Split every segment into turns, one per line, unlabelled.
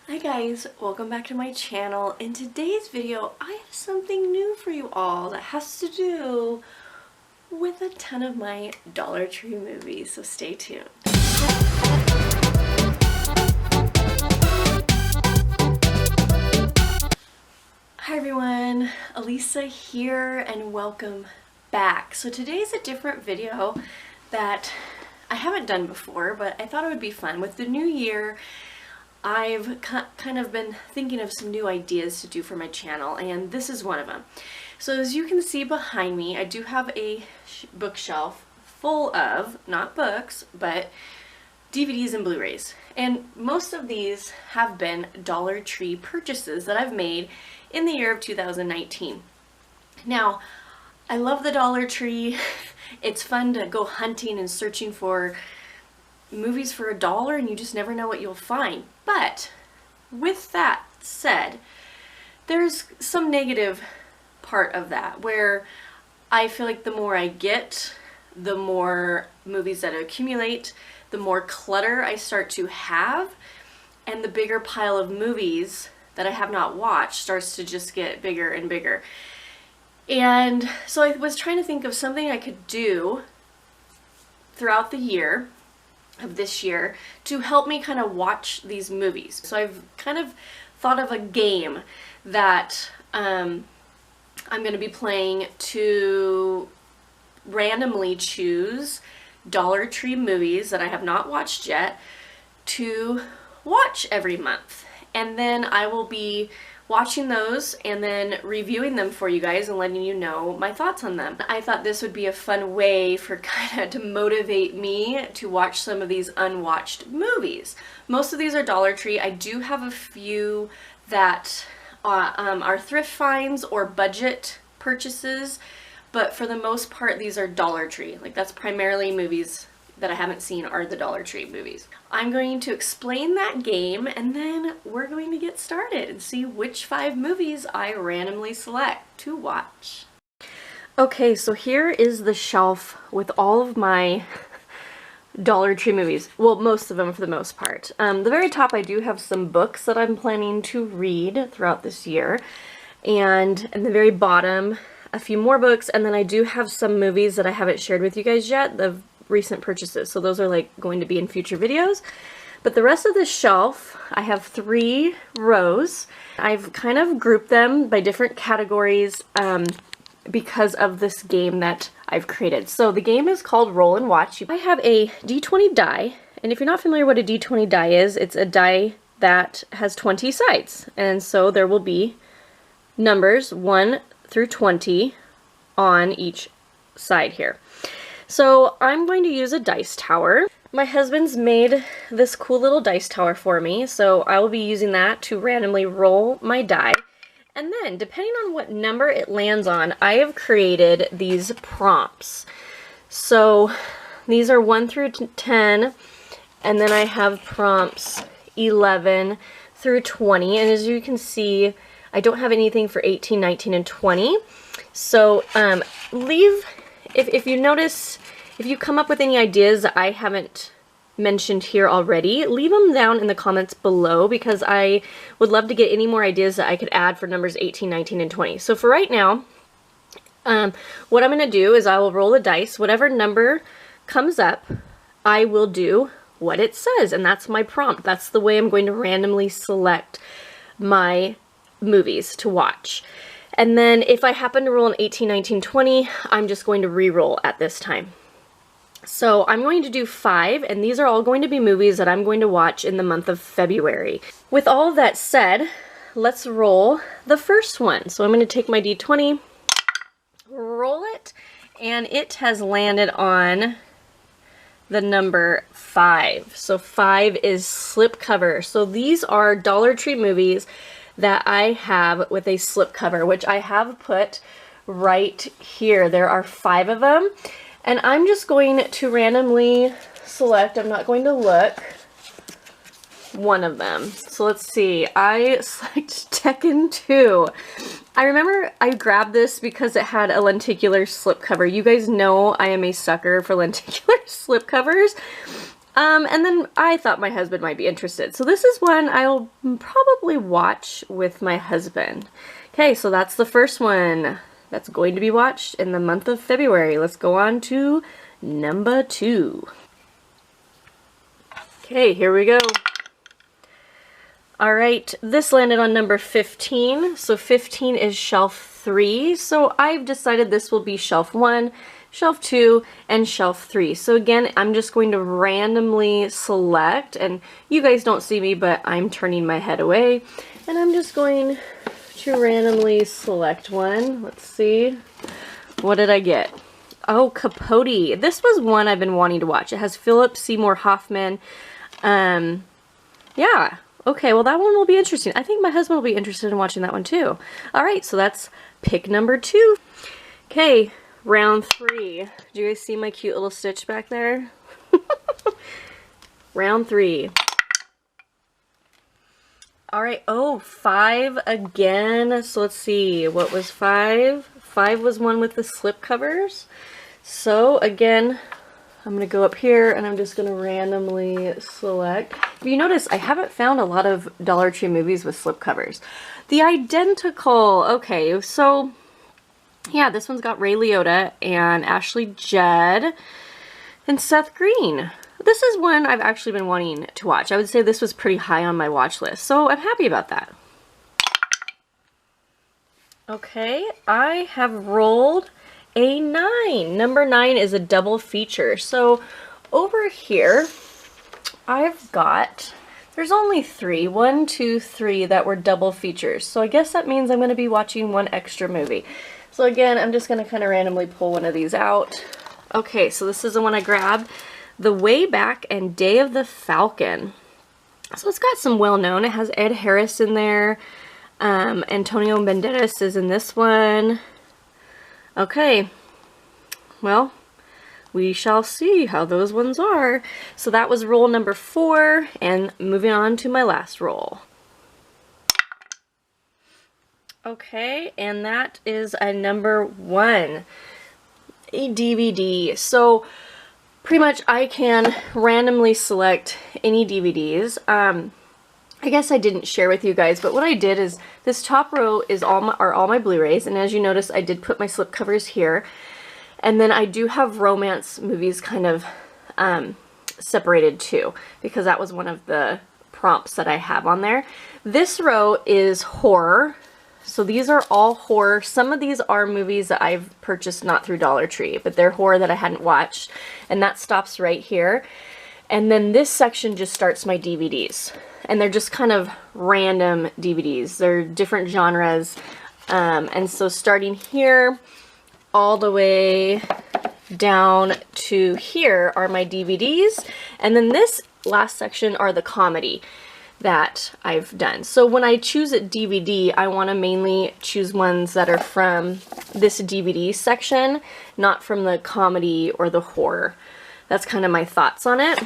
Hi guys, welcome back to my channel. In today's video, I have something new for you all that has to do with a ton of my Dollar Tree movies, so stay tuned. Hi everyone, Alisa here and welcome back. So today's a different video that I haven't done before, but I thought it would be fun. With the new year, I've kind of been thinking of some new ideas to do for my channel, and this is one of them. So as you can see behind me, I do have a bookshelf full of, not books, but DVDs and Blu-rays. And most of these have been Dollar Tree purchases that I've made in the year of 2019. Now, I love the Dollar Tree. It's fun to go hunting and searching for movies for $1 and you just never know what you'll find. But with that said, there's some negative part of that where I feel like the more I get, the more movies that accumulate, the more clutter I start to have, and the bigger pile of movies that I have not watched starts to just get bigger and bigger. And so I was trying to think of something I could do throughout the year of this year to help me kind of watch these movies. So I've kind of thought of a game that I'm going to be playing to randomly choose Dollar Tree movies that I have not watched yet to watch every month. And then I will be watching those and then reviewing them for you guys and letting you know my thoughts on them. I thought this would be a fun way for kind of to motivate me to watch some of these unwatched movies. Most of these are Dollar Tree. I do have a few that are thrift finds or budget purchases, but for the most part these are Dollar Tree. Like, that's primarily movies that I haven't seen are the Dollar Tree movies. I'm going to explain that game and then we're going to get started and see which 5 movies I randomly select to watch. Okay, so here is the shelf with all of my Dollar Tree movies. Well, most of them for the most part. The very top I do have some books that I'm planning to read throughout this year. And at the very bottom, a few more books, and then I do have some movies that I haven't shared with you guys yet, the recent purchases, so those are like going to be in future videos. But the rest of the shelf, I have 3 rows. I've kind of grouped them by different categories because of this game that I've created. So the game is called Roll and Watch. I have a D20 die, and if you're not familiar what a D20 die is, it's a die that has 20 sides, and so there will be numbers 1 through 20 on each side here. So I'm going to use a dice tower. My husband's made this cool little dice tower for me, so I will be using that to randomly roll my die. And then, depending on what number it lands on, I have created these prompts. So these are 1 through 10, and then I have prompts 11 through 20. And as you can see, I don't have anything for 18, 19, and 20. So if you notice, if you come up with any ideas that I haven't mentioned here already, leave them down in the comments below, because I would love to get any more ideas that I could add for numbers 18, 19, and 20. So for right now, what I'm going to do is I will roll the dice. Whatever number comes up, I will do what it says, and that's my prompt. That's the way I'm going to randomly select my movies to watch. And then if I happen to roll an 18, 19, 20, I'm just going to re-roll at this time. So I'm going to do 5, and these are all going to be movies that I'm going to watch in the month of February. With all of that said, let's roll the first one. So I'm going to take my D20, roll it, and it has landed on the number 5. So 5 is slipcover. So these are Dollar Tree movies that I have with a slipcover, which I have put right here. There are 5 of them, and I'm just going to randomly select, I'm not going to look, one of them. So let's see, I select Tekken 2. I remember I grabbed this because it had a lenticular slipcover. You guys know I am a sucker for lenticular slipcovers. And then I thought my husband might be interested. So this is one I'll probably watch with my husband. Okay, so that's the first one that's going to be watched in the month of February. Let's go on to number 2. Okay, here we go. All right, this landed on number 15. So 15 is shelf 3. So I've decided this will be shelf 1, shelf 2, and shelf 3. So again, I'm just going to randomly select, and you guys don't see me, but I'm turning my head away, and I'm just going to randomly select one. Let's see. What did I get? Oh, Capote. This was one I've been wanting to watch. It has Philip Seymour Hoffman. Yeah. Okay, well that one will be interesting. I think my husband will be interested in watching that one too. All right, so that's pick number 2. Okay, round 3. Do you guys see my cute little stitch back there? Round 3. All right, oh, 5 again. So let's see, what was 5? 5 was one with the slip covers. So again, I'm going to go up here and I'm just going to randomly select. If you notice, I haven't found a lot of Dollar Tree movies with slip covers. The Identical. Okay, so yeah, this one's got Ray Liotta and Ashley Judd and Seth Green. This is one I've actually been wanting to watch. I would say this was pretty high on my watch list, so I'm happy about that. Okay, I have rolled a 9. Number 9 is a double feature. So over here, I've got, there's only 3, 1, 2, 3 that were double features. So I guess that means I'm going to be watching one extra movie. So again, I'm just going to kind of randomly pull one of these out. Okay, so this is the one I grabbed. The Way Back and Day of the Falcon. So it's got some well-known. It has Ed Harris in there. Antonio Banderas is in this one. Okay, well, we shall see how those ones are. So that was roll number 4, and moving on to my last roll. Okay, and that is a number 1, a DVD. So pretty much I can randomly select any DVDs. I guess I didn't share with you guys, but what I did is this top row is all my Blu-rays, and as you notice, I did put my slip covers here, and then I do have romance movies kind of separated too, because that was one of the prompts that I have on there. This row is horror, so these are all horror. Some of these are movies that I've purchased not through Dollar Tree, but they're horror that I hadn't watched, and that stops right here. And then this section just starts my DVDs. And they're just kind of random DVDs. They're different genres. And so starting here all the way down to here are my DVDs. And then this last section are the comedy that I've done. So when I choose a DVD, I want to mainly choose ones that are from this DVD section, not from the comedy or the horror. That's kind of my thoughts on it.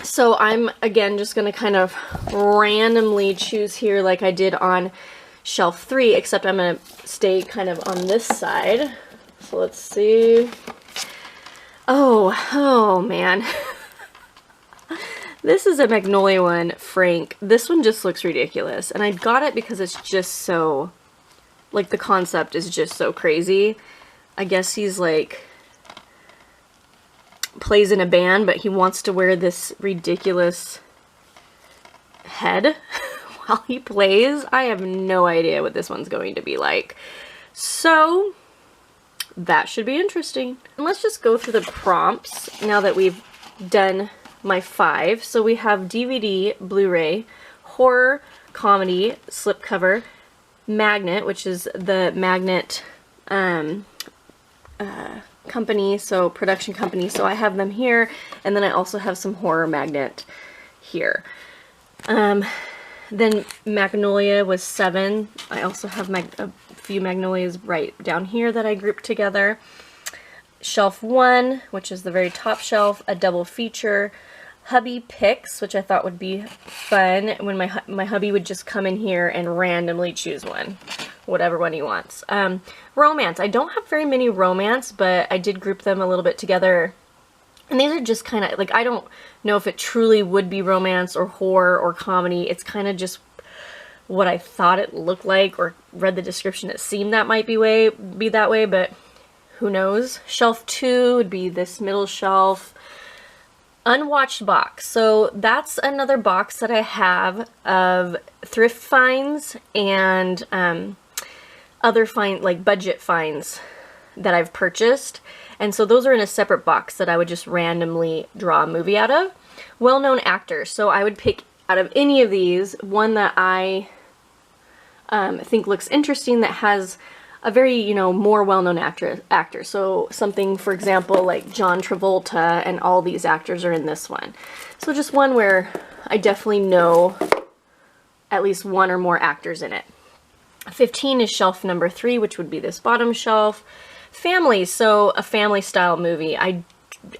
So I'm, again, just going to kind of randomly choose here like I did on shelf 3, except I'm going to stay kind of on this side. So let's see. Oh man. This is a Magnolia one, Frank. This one just looks ridiculous. And I got it because it's just so, like, the concept is just so crazy. I guess he's like, plays in a band, but he wants to wear this ridiculous head while he plays. I have no idea what this one's going to be like. So that should be interesting. And let's just go through the prompts now that we've done my 5. So we have DVD, Blu-ray, horror, comedy, slipcover, magnet, which is the magnet company, so production company, so I have them here, and then I also have some horror magnet here. Then Magnolia was 7. I also have a few Magnolias right down here that I grouped together. Shelf 1, which is the very top shelf, a double feature. Hubby picks, which I thought would be fun when my hubby would just come in here and randomly choose one. Whatever one he wants. Romance. I don't have very many romance, but I did group them a little bit together And these are just kind of, like, I don't know if it truly would be romance or horror or comedy. It's kind of just what I thought it looked like, or read the description, it seemed that might be that way, but who knows. Shelf 2 would be this middle shelf. Unwatched box. So that's another box that I have of thrift finds and other like budget finds that I've purchased. And so those are in a separate box that I would just randomly draw a movie out of. Well-known actors. So I would pick out of any of these one that I think looks interesting, that has a very, you know, more well-known actor. So something, for example, like John Travolta, and all these actors are in this one. So just one where I definitely know at least one or more actors in it. 15 is shelf number 3, which would be this bottom shelf. Family, so a family style movie. I,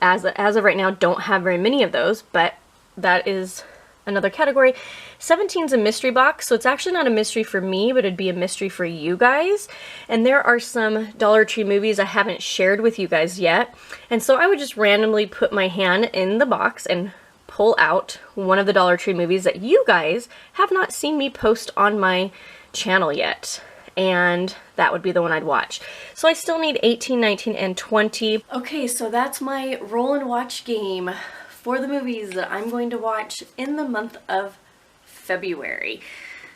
as of right now, don't have very many of those, but that is another category. 17 is a mystery box, so it's actually not a mystery for me, but it'd be a mystery for you guys. And there are some Dollar Tree movies I haven't shared with you guys yet. And so I would just randomly put my hand in the box and pull out one of the Dollar Tree movies that you guys have not seen me post on my channel yet. And that would be the one I'd watch. So I still need 18, 19, and 20. Okay, so that's my roll and watch game for the movies that I'm going to watch in the month of February.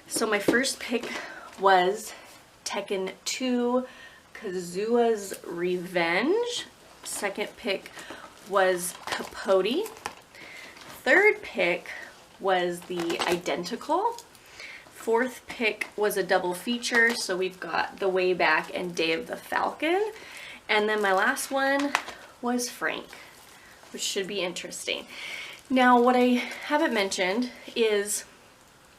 So my first pick was Tekken 2, Kazua's Revenge. Second pick was Capote. Third pick was The Identical. Fourth pick was a double feature, so we've got The Way Back and Day of the Falcon. And then my last one was Frank, which should be interesting. Now, what I haven't mentioned is,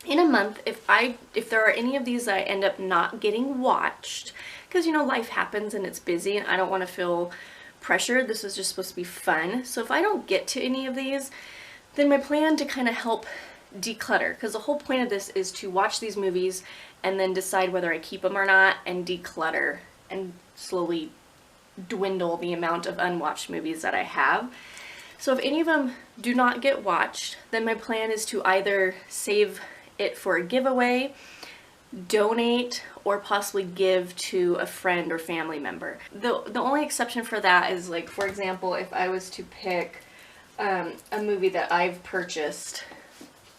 in a month, if there are any of these that I end up not getting watched, because, you know, life happens and it's busy and I don't want to feel pressured. This is just supposed to be fun. So if I don't get to any of these, then my plan to kind of help declutter, because the whole point of this is to watch these movies and then decide whether I keep them or not, and declutter and slowly dwindle the amount of unwatched movies that I have. So if any of them do not get watched, then my plan is to either save it for a giveaway, donate, or possibly give to a friend or family member. The only exception for that is, like, for example, if I was to pick a movie that I've purchased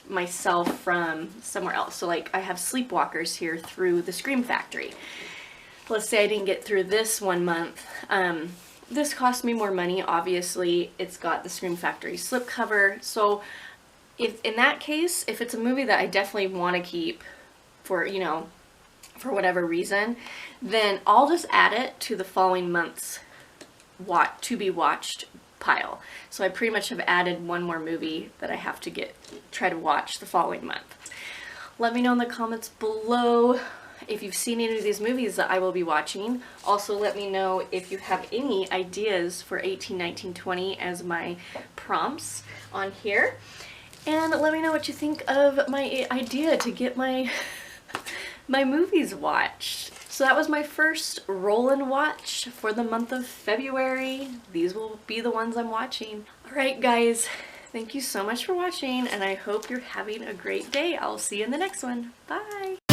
myself from somewhere else. So, like, I have Sleepwalkers here through the Scream Factory. Let's say I didn't get through this one month. This cost me more money, obviously. It's got the Scream Factory slipcover. So if in that case, if it's a movie that I definitely want to keep for, you know, for whatever reason, then I'll just add it to the following month's to be watched pile. So I pretty much have added one more movie that I have to try to watch the following month. Let me know in the comments below if you've seen any of these movies that I will be watching. Also, let me know if you have any ideas for 18, 19, 20 as my prompts on here. And let me know what you think of my idea to get my movies watched. So that was my first roll and watch for the month of February. These will be the ones I'm watching. Alright guys, thank you so much for watching, and I hope you're having a great day. I'll see you in the next one. Bye!